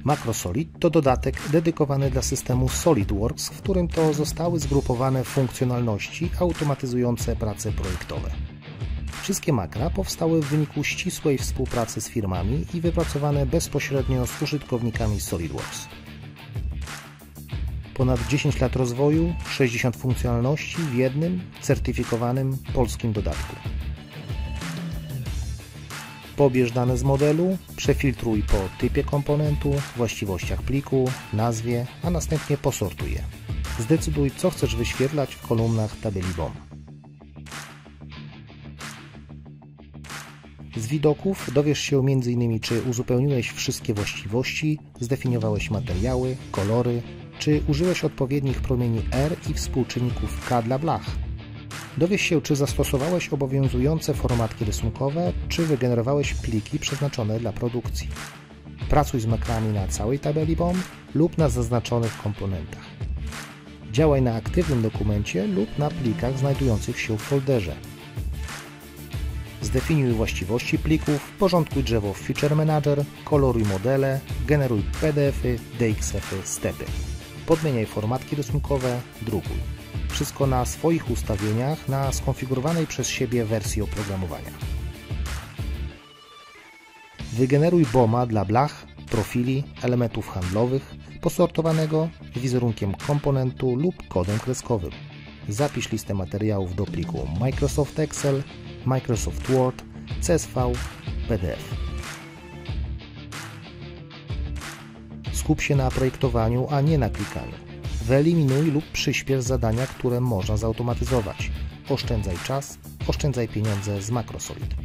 MacroSolid to dodatek dedykowany dla systemu SolidWorks, w którym to zostały zgrupowane funkcjonalności automatyzujące prace projektowe. Wszystkie makra powstały w wyniku ścisłej współpracy z firmami i wypracowane bezpośrednio z użytkownikami SolidWorks. Ponad 10 lat rozwoju, 60 funkcjonalności w jednym certyfikowanym polskim dodatku. Pobierz dane z modelu, przefiltruj po typie komponentu, właściwościach pliku, nazwie, a następnie posortuj je. Zdecyduj, co chcesz wyświetlać w kolumnach tabeli BOM. Z widoków dowiesz się m.in. czy uzupełniłeś wszystkie właściwości, zdefiniowałeś materiały, kolory, czy użyłeś odpowiednich promieni R i współczynników K dla blach. Dowiesz się, czy zastosowałeś obowiązujące formatki rysunkowe, czy wygenerowałeś pliki przeznaczone dla produkcji. Pracuj z makrami na całej tabeli BOM lub na zaznaczonych komponentach. Działaj na aktywnym dokumencie lub na plikach znajdujących się w folderze. Zdefiniuj właściwości plików, porządkuj drzewo w Feature Manager, koloruj modele, generuj PDF-y, DXF-y, stepy. Podmieniaj formatki rysunkowe, drukuj. Wszystko na swoich ustawieniach na skonfigurowanej przez siebie wersji oprogramowania. Wygeneruj BOM-a dla blach, profili, elementów handlowych, posortowanego wizerunkiem komponentu lub kodem kreskowym. Zapisz listę materiałów do pliku Microsoft Excel, Microsoft Word, CSV, PDF. Skup się na projektowaniu, a nie na klikaniu. Wyeliminuj lub przyspiesz zadania, które można zautomatyzować. Oszczędzaj czas, oszczędzaj pieniądze z MacroSolid.